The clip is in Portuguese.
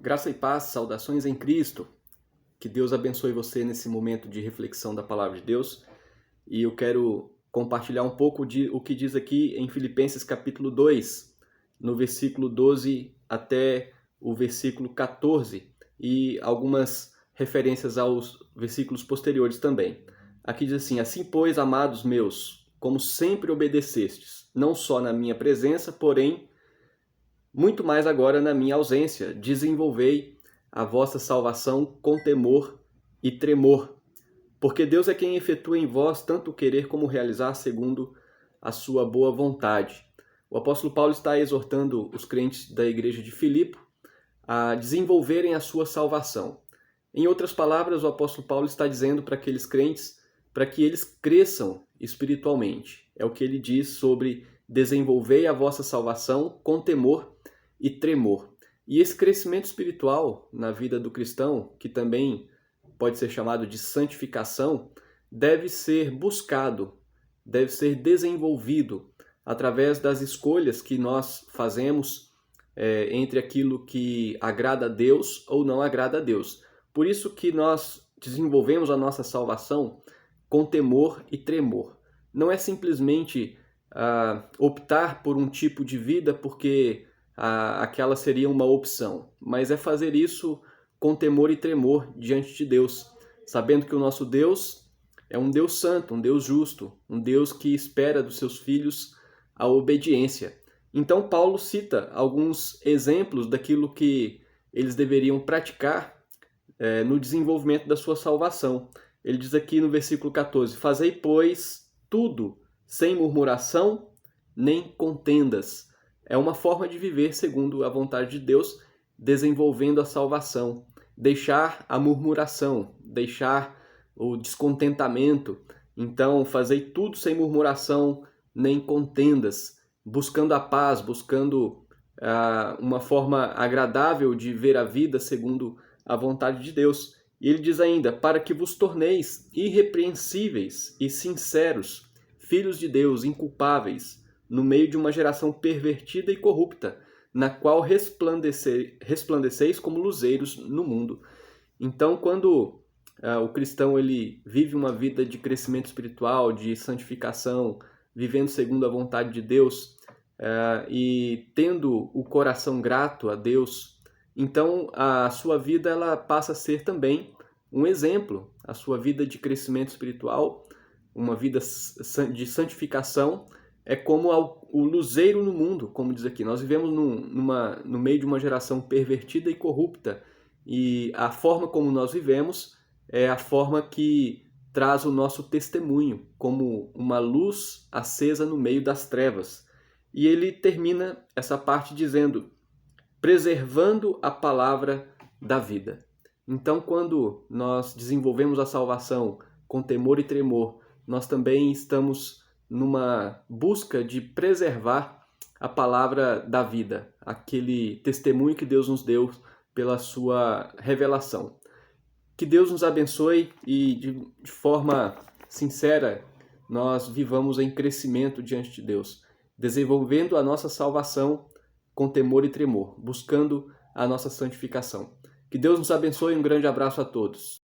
Graça e paz, saudações em Cristo. Que Deus abençoe você nesse momento de reflexão da palavra de Deus. E eu quero compartilhar um pouco de o que diz aqui em Filipenses capítulo 2, no versículo 12 até o versículo 14, e algumas referências aos versículos posteriores também. Aqui diz assim: assim, pois, amados meus, como sempre obedecestes, não só na minha presença, porém muito mais agora na minha ausência, desenvolvei a vossa salvação com temor e tremor, porque Deus é quem efetua em vós tanto querer como realizar segundo a sua boa vontade. O apóstolo Paulo está exortando os crentes da igreja de Filipe a desenvolverem a sua salvação. Em outras palavras, o apóstolo Paulo está dizendo para aqueles crentes para que eles cresçam espiritualmente. É o que ele diz sobre desenvolver a vossa salvação com temor e tremor. E esse crescimento espiritual na vida do cristão, que também pode ser chamado de santificação, deve ser buscado, deve ser desenvolvido através das escolhas que nós fazemos entre aquilo que agrada a Deus ou não agrada a Deus. Por isso que nós desenvolvemos a nossa salvação com temor e tremor. Não é simplesmente optar por um tipo de vida porque aquela seria uma opção, mas é fazer isso com temor e tremor diante de Deus, sabendo que o nosso Deus é um Deus santo, um Deus justo, um Deus que espera dos seus filhos a obediência. Então Paulo cita alguns exemplos daquilo que eles deveriam praticar no desenvolvimento da sua salvação. Ele diz aqui no versículo 14: fazei, pois, tudo sem murmuração nem contendas. É uma forma de viver segundo a vontade de Deus, desenvolvendo a salvação. Deixar a murmuração, deixar o descontentamento. Então, fazei tudo sem murmuração nem contendas, buscando a paz, buscando uma forma agradável de ver a vida segundo a vontade de Deus. E ele diz ainda: para que vos torneis irrepreensíveis e sinceros, filhos de Deus, inculpáveis, no meio de uma geração pervertida e corrupta, na qual resplandeceis como luzeiros no mundo. Então, quando o cristão ele vive uma vida de crescimento espiritual, de santificação, vivendo segundo a vontade de Deus e tendo o coração grato a Deus, então a sua vida ela passa a ser também um exemplo. A sua vida de crescimento espiritual, uma vida de santificação, é como o luzeiro no mundo, como diz aqui. Nós vivemos no meio de uma geração pervertida e corrupta, e a forma como nós vivemos é a forma que traz o nosso testemunho, como uma luz acesa no meio das trevas. E ele termina essa parte dizendo: preservando a palavra da vida. Então, quando nós desenvolvemos a salvação com temor e tremor, nós também estamos numa busca de preservar a palavra da vida, aquele testemunho que Deus nos deu pela sua revelação. Que Deus nos abençoe e de forma sincera nós vivamos em crescimento diante de Deus, desenvolvendo a nossa salvação com temor e tremor, buscando a nossa santificação. Que Deus nos abençoe e um grande abraço a todos.